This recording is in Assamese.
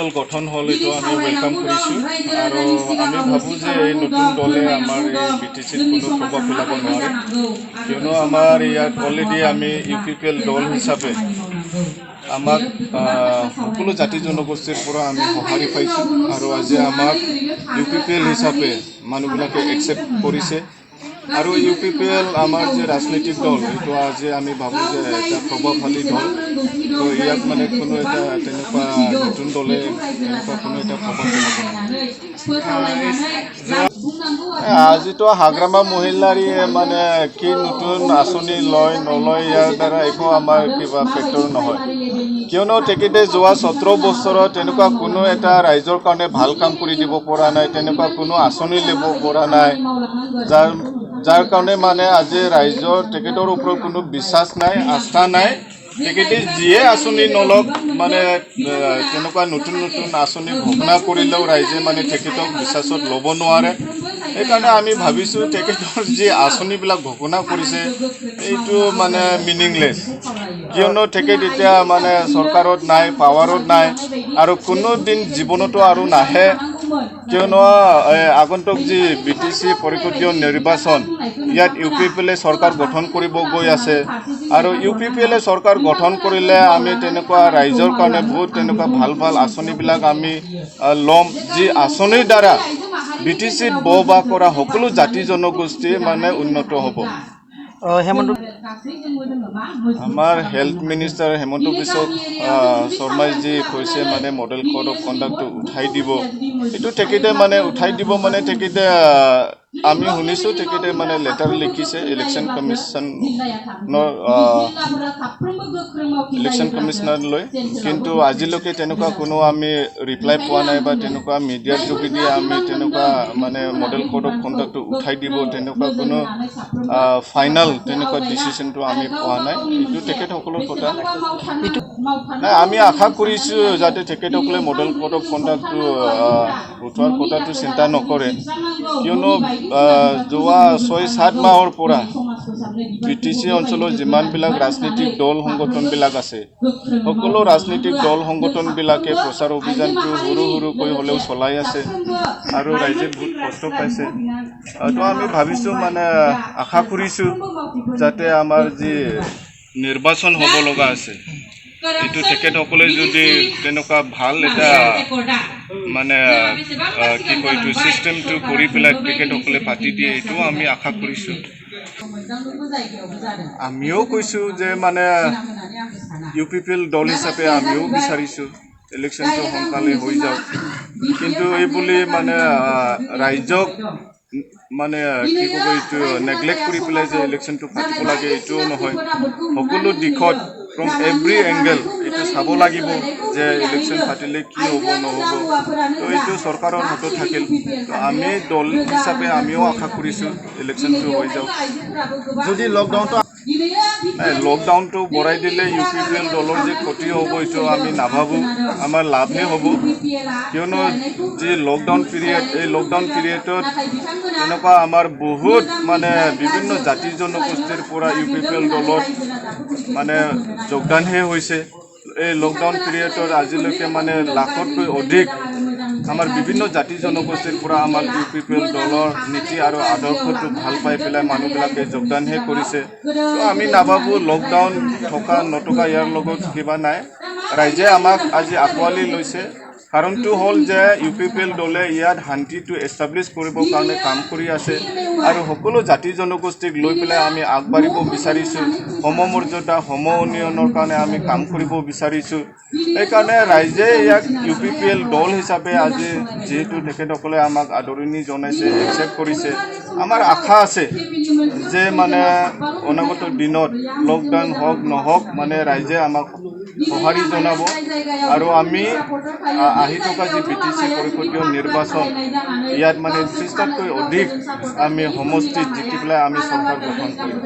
দল গঠন হল এইটো আমি ওয়েলকাম কৰিছোঁ আৰু আমি ভাবোঁ যে এই নতুন দলে আমাৰ এই বিটিচিত কোনো প্ৰভাৱ পেলাব নোৱাৰে কিয়নো আমাৰ ইয়াত অলৰেডি আমি ইউপিপিএল দল হিচাপে আমাক সকলো জাতি জনগোষ্ঠীৰ পৰা আমি সঁহাৰি পাইছোঁ আৰু আজি আমাক ইউপিপিএল হিচাপে মানুহবিলাকে একচেপ্ট কৰিছে আৰু ইউপিপিএল আমাৰ যে ৰাজনৈতিক দল এইটো আজি আমি ভাবোঁ যে এটা প্ৰভাৱশালী দল তো ইয়াত মানে কোনো এটা তেনেকুৱা নতুন দলে তেনেকুৱা কোনো এটা প্ৰভাৱ পেলাব আজিতো হাগ্ৰামা মহিলাৰী মানে কি নতুন আঁচনি লয় নলয় ইয়াৰ দ্বাৰা একো আমাৰ কিবা ফেক্টৰ নহয় কিয়নো তেখেতে যোৱা 17 বছৰত তেনেকুৱা কোনো এটা ৰাইজৰ কাৰণে ভাল কাম কৰি দিব পৰা নাই তেনেকুৱা কোনো আঁচনি ল'ব পৰা নাই যাৰ কাৰণে মানে আজি ৰাইজৰ তেখেতৰ ওপৰত কোনো বিশ্বাস নাই আস্থা নাই তেখেতে যিয়ে আঁচনি নলওক মানে তেনেকুৱা নতুন নতুন আঁচনি ঘোষণা কৰিলেও ৰাইজে মানে তেখেতক বিশ্বাসত ল'ব নোৱাৰে সেইকাৰণে আমি ভাবিছোঁ তেখেতৰ যি আঁচনিবিলাক ঘোষণা কৰিছে এইটো মানে মিনিংলেছ কিয়নো তেখেত এতিয়া মানে চৰকাৰত নাই পাৱাৰত নাই আৰু কোনো দিন জীৱনতো আৰু নাহে কিয়নো আগন্তুক যি বিটিচি পৰিষদীয় নিৰ্বাচন ইয়াত ইউপিপিএলে চৰকাৰ গঠন কৰিব গৈ আছে আৰু ইউপিপিএলে চৰকাৰ গঠন কৰিলে আমি তেনেকুৱা ৰাইজৰ কাৰণে বহুত তেনেকুৱা ভাল ভাল আঁচনিবিলাক আমি ল'ম যি আঁচনিৰ দ্বাৰা বিটিচিত বসবাস কৰা সকলো জাতি জনগোষ্ঠী মানে উন্নত হ'ব আমাৰ হেল্থ মিনিষ্টাৰ হেমন্ত বিশ্ব শৰ্মাই যি কৈছে মানে মডেল কোড অফ কণ্ডাক্টটো উঠাই দিব এইটো তেখেতে মানে উঠাই দিব মানে তেখেতে আমি শুনিছোঁ তেখেতে মানে লেটাৰ লিখিছে ইলেকশ্যন কমিশ্যনাৰলৈ কিন্তু আজিলৈকে তেনেকুৱা কোনো আমি ৰিপ্লাই পোৱা নাই বা তেনেকুৱা মিডিয়াৰ যোগেদি আমি তেনেকুৱা মানে মডেল কোড অফ কণ্ডাক্টটো উঠাই দিব তেনেকুৱা কোনো ফাইনেল তেনেকুৱা ডিচিশ্যনটো আমি পোৱা নাই এইটো তেখেতসকলৰ কথা নাই আমি আশা কৰিছোঁ যাতে তেখেতসকলে মডেল কোড অফ কণ্ডাক্টটো উঠোৱাৰ কথাটো চিন্তা নকৰে কিয়নো যোৱা 6-7 মাহৰ পৰা বিটিচি অঞ্চলৰ যিমানবিলাক ৰাজনৈতিক দল সংগঠনবিলাক আছে সকলো ৰাজনৈতিক দল সংগঠনবিলাকে প্ৰচাৰ অভিযানটো সৰু সৰুকৈ হ'লেও চলাই আছে আৰু ৰাইজে বহুত কষ্ট পাইছে তো আমি ভাবিছোঁ মানে আশা কৰিছোঁ যাতে আমাৰ যি নিৰ্বাচন হ'ব লগা আছে এইটো তেখেতসকলে যদি তেনেকুৱা ভাল এটা মানে কি কয় এইটো চিষ্টেমটো কৰি পেলাই তেখেতসকলে পাতি দিয়ে এইটোও আমি আশা কৰিছোঁ আমিও কৈছোঁ যে মানে ইউপিপিএল দল হিচাপে আমিও বিচাৰিছোঁ ইলেকশ্যনটো সোনকালে হৈ যাওক কিন্তু এই বুলি মানে ৰাইজক মানে কি ক'ব এইটো নেগলেক্ট কৰি পেলাই যে ইলেকশ্যনটো পাতিব লাগে এইটোও নহয় সকলো দিশত ফ্ৰম এভৰি এংগেল এইটো চাব লাগিব যে ইলেকশ্যন পাতিলে কি হ'ব নহ'ব তো এইটো চৰকাৰৰ হাতত থাকিল তো আমি দল হিচাপে আমিও আশা কৰিছোঁ ইলেকশ্যনটো হৈ যাওক যদি লকডাউনটো বঢ়াই দিলে ইউপিপিএল দলৰ যে ক্ষতি হ'ব এইটো আমি নাভাবোঁ আমাৰ লাভহে হ'ব কিয়নো যি লকডাউন পিৰিয়ড এই লকডাউন পিৰিয়ডত তেনেকুৱা আমাৰ বহুত মানে বিভিন্ন জাতি জনগোষ্ঠীৰ পৰা ইউপিপিএল দলত মানে যোগদানহে হৈছে এই লকডাউন পিৰিয়ডত আজিলৈকে মানে লাখতকৈ অধিক আমাৰ বিভিন্ন জাতি জনগোষ্ঠীৰ পৰা আমাৰ ইউপিপিএল দলৰ নীতি আৰু আদৰ্শটো ভাল পাই পেলাই মানুহবিলাকে যোগদানহে কৰিছে তো আমি নাভাবোঁ লকডাউন থকা নথকা ইয়াৰ লগত কিবা নাই ৰাইজে আমাক আজি আঁকোৱালি লৈছে কাৰণটো হ'ল যে ইউপিপিএল দলে ইয়াত শান্তিটো এষ্টাব্লিছ কৰিবৰ কাৰণে কাম কৰি আছে আৰু সকলো জাতি জনগোষ্ঠীক লৈ পেলাই আমি আগবাঢ়িব বিচাৰিছোঁ সমমৰ্যাদা সম উন্নয়নৰ কাৰণে আমি কাম কৰিব বিচাৰিছোঁ সেইকাৰণে ৰাইজে ইয়াক ইউপিপিএল দল হিচাপে আজি যিহেতু তেখেতসকলে আমাক আদৰণি জনাইছে একচেপ্ট কৰিছে আমাৰ আশা আছে যে মানে অনাগত দিনত লকডাউন হওক নহওক মানে ৰাইজে আমাক সঁহাৰি জনাব আৰু আমি আহি থকা যি বিটিচি পৰিষদীয় নিৰ্বাচন ইয়াত মানে 30টাতকৈ অধিক আমি সমষ্টিত জিকি পেলাই আমি চৰকাৰ গঠন কৰিম